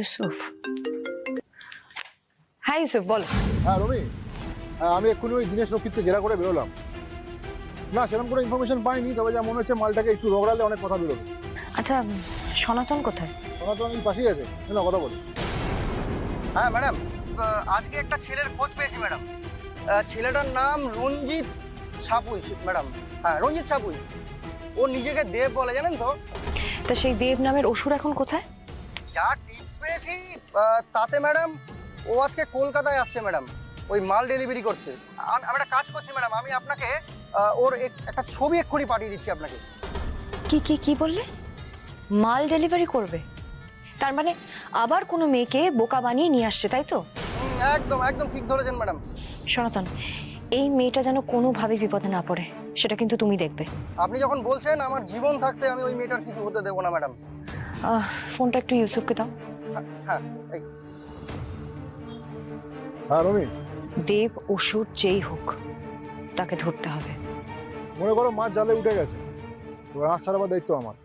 ইউসুফ। হ্যাঁ ইউসুফ বল। হ্যাঁ রমি, হ্যাঁ আমি এক্ষুনি ওই দিনেশ রক্ষিতকে জেরা করে বেরোলাম। না সেরকম কোনো ইনফরমেশন পাইনি, তবে যা মনে হচ্ছে মালটাকে একটু রগড়ালে অনেক কথা বেরোবে। আচ্ছা সনাতন কোথায়? সনাতন এই পাশেই আছে, না কথা বলি। হ্যাঁ ম্যাডাম, আজকে একটা ছেলের খোঁজ পেয়েছি ম্যাডাম। ছেলেটার নাম রঞ্জিত সাপুই ম্যাডাম। হ্যাঁ রঞ্জিত সাপুই। ও নিজেকে দেব বলে, জানেন তো? তা সেই দেব নামের অসুর এখন কোথায়? যা টিপস পেয়েছি তাতে ম্যাডাম ও আজকে কলকাতায় আসছে ম্যাডাম, ওই মাল ডেলিভারি করতে। আমি একটা কাজ করছি ম্যাডাম, আমি আপনাকে ওর একটা ছবি এক্ষুনি পাঠিয়ে দিচ্ছি আপনাকে। কি কি কি বললে? মাল ডেলিভারি করবে? তার মানে আবার কোনো মেয়েকে বোকা বানিয়ে নিয়ে আসছে, তাই তো? একদম একদম ঠিক ধরেছেন ম্যাডাম। সনাতন, এই মেয়েটা যেন কোনোভাবে বিপদে না পড়ে, সেটা কিন্তু তুমি দেখবে। আপনি যখন বলছেন, আমার জীবন থাকতে আমি ওই মেয়েটার কিছু হতে দেবো না ম্যাডাম। ফোনটা একটু ইউসুফকে দাও। হ্যাঁ এই হ্যাঁ রমি, দেব অসুর যেই হোক তাকে ধরতে হবে। মনে করো মাছ জালে উঠে গেছে, এবার আঁশ ছাড়াবার দায়িত্ব আমার।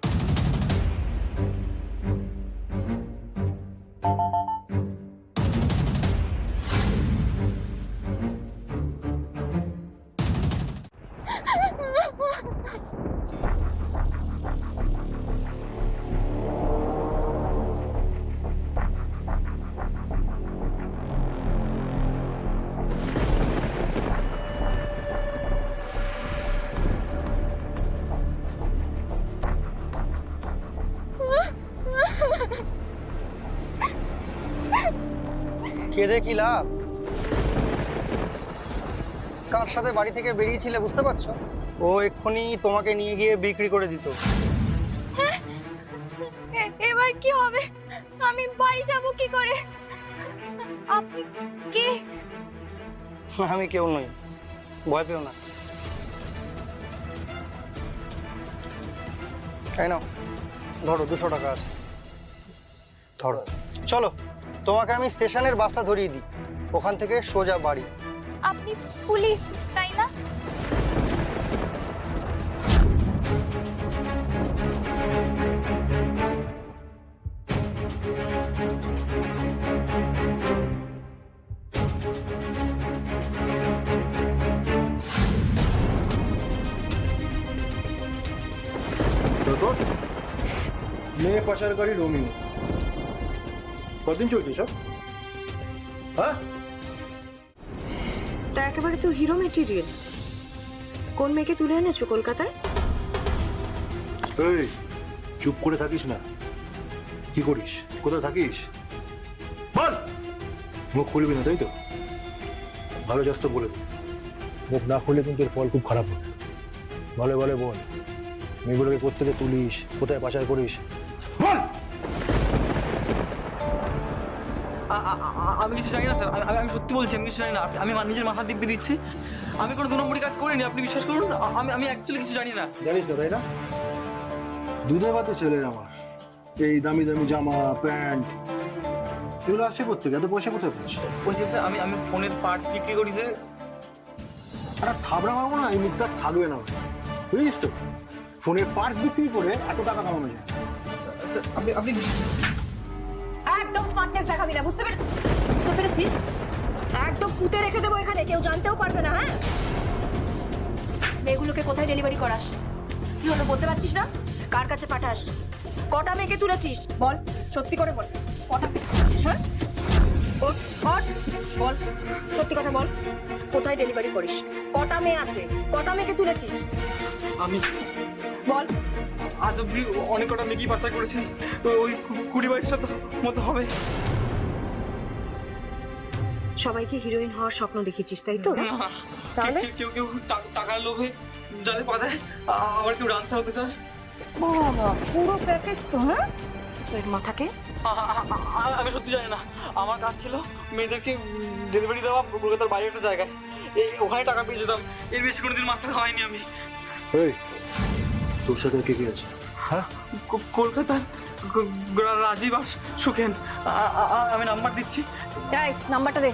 কেঁদে কি লাভ? কার সাথে বাড়ি থেকে বেরিয়েছিলে বুঝতে পারছো? ও এক্ষুনি তোমাকে নিয়ে গিয়ে বিক্রি করে দিত। এবার কি হবে? আমি বাড়ি যাব কি করে? আপনি কে? আমি কেউ নই, ভয় পেও না। তাই না, ধরো 200 টাকা আছে, ধরো। চলো তোমাকে আমি স্টেশনের বাসটা ধরিয়ে দিই, ওখান থেকে সোজা বাড়ি। আপনি পুলিশ তাই না? মেয়ে পাচারকারী রমি, কদিন চলছে সব? হ্যাঁ তা একেবারে তো হিরো মেটেরিয়াল। কোন মেয়েকে তুলে এনেছো কলকাতায়? এই চুপ করে থাকিস না। কি করিস, কোথায় থাকিস বল। মুখ খুলবি না তাই তো? ভালো চাষ তো বলে দে। মুখ না খুললে কিন্তু এর ফল খুব খারাপ হবে। ভালো ভালো বল, মেয়েগুলোকে কোত্থেকে তুলিস, কোথায় পাচার করিস বল। আমি কিছু জানি না স্যার, আমি সত্যি বলছি আমি কিছু জানি না। আমি নিজের মাথা দিব্যি দিচ্ছি, আমি কোনো 2 নম্বরই কাজ করিনি, আপনি বিশ্বাস করুন। আমি অ্যাকচুয়ালি কিছু জানি না। জানিস না তাই না? দুধে ভাতে ছেলে আমার, এই দামি দামি জামা প্যান্ট এগুলো আসছে কোথেকে? এত পয়সা কোথায় পাচ্ছি? বলছি স্যার, আমি ফোনের পার্ট বিক্রি করি যে। একটা থাবড়া মারবো না, এই মুখটা থাকবে না, বুঝিস তো? ফোনের পার্টস বিক্রি করে এত টাকা কামানো যায়। স্যার আপনি একদম স্মার্টনেস দেখাবি না, বুঝতে পেরেছিস? একদম পুঁতে রেখে দেবো এখানে, কেউ জানতেও পারবে না। হ্যাঁ, মেয়েগুলোকে কোথায় ডেলিভারি করাস? কি হলো বলতে পারছিস না? কার কাছে পাঠাস? কটা মেয়েকে তুলেছিস বল, সত্যি করে বল। কটা মেয়ে তুলেছিস? হ্যাঁ ওঠ, বল সত্যি কথা বল, কোথায় ডেলিভারি করিস? কটা মেয়ে আছে? কটা মেয়েকে তুলেছিস আমি বল। আজ অব্দি অনেক কটা মেয়েকেই পাচার করেছি, ওই 20-22টা মতো হবে। সবাইকে হিরোইন হওয়ার স্বপ্ন দেখেছিস তাই তো? না, তাহলে? কেউ কেউ টাকার লোভে জালে পাঠায়, আবার কেউ ডান্সার হতে চায়। বাবা পুরো প্যাকেজ তো। হ্যাঁ, তোর মাথাকে আমি সত্যি জানি না। আমার কাজ ছিল মেয়েদেরকে ডেলিভারি দেওয়া কলকাতার বাইরে একটা জায়গায়, ওখানে টাকা পেয়ে যেতাম। এর বেশি কোনোদিন মাথা খাওয়াইনি আমি। এই তোর সাথে কে কে আছে? হ্যাঁ কলকাতার রাজীব আর সুখেন। আমি নাম্বার দিচ্ছি। এই নাম্বারটা দে।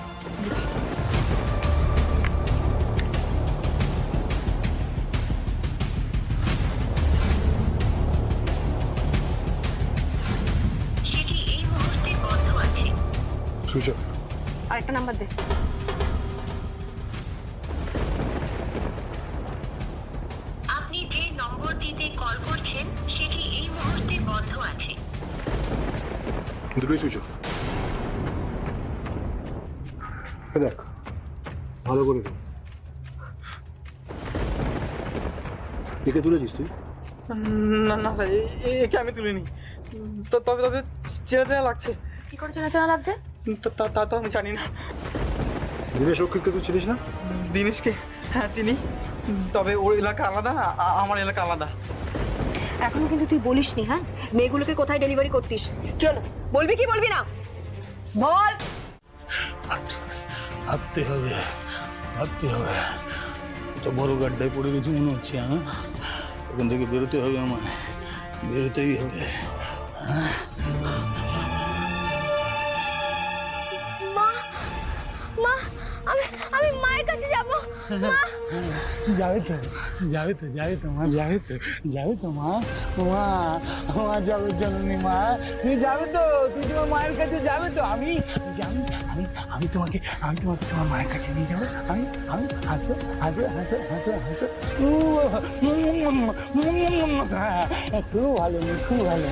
সেটি এই মুহূর্তে বন্ধ সুইচ অফ। আরেকটা নাম্বার দে। আপনি যে নম্বরটিতে কল করছেন সেটি এই মুহূর্তে বন্ধ আছে। দুটোই সুইচ অফ। দেখ ভালো করে দেখ। একে তুলেছিস তুই? না না স্যার, একে আমি তুলিনি। তবে তবে চেনা চেনা লাগছে। কি করে চেনা চেনা লাগছে? তা তো আমি জানি না। দিনেশ রক্ষিতকে তুই চিনিস না? দিনেশকে হ্যাঁ চিনি, তবে ওর এলাকা আলাদা, আমার এলাকা আলাদা। এখনো কিন্তু তুই বলিসনি, হ্যাঁ মেয়েগুলোকে কোথায় ডেলিভারি করতিস? কি হলো, বলবি কি বলবি না? বল। ভাবতে হবে, ভাবতে হবে। তো বড় গাড্ডায় পড়ে গেছি মনে হচ্ছে। হ্যাঁ, ওখান থেকে বেরোতে হবে, আমার বেরোতেই হবে। মা মা আমি আমি মায়ের কাছে যাব। মা যাবে তো, যাবে তো, যাবে তো মা, যাবে তো, যাবে তো মা। মা মা যাবে, জননী মা, তুমি যাবে তো, তুমি তোমার মায়ের কাছে যাবে তো। আমি আমি আমি আমি তোমাকে তোমার মায়ের কাছে নিয়ে যাবো। আমি আমি হাসো হাসো হাসো হাসো হাসো। খুব ভালো, খুব ভালো।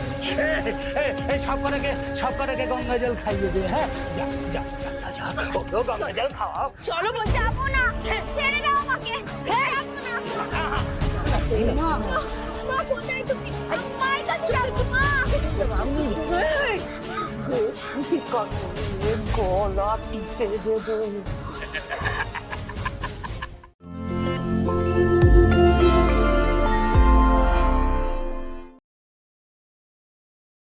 সব কটাকে গঙ্গা জল খাইয়ে দে। হ্যাঁ, যা যা যা যা যা, ওকেও গঙ্গা জল খাওয়াও। চলো, যাবো না, ছেড়ে দাও আমাকে। মা মা কোথায় তুমি? আমি মায়ের কাছে যাবো। মা গলা টিপে দেবো।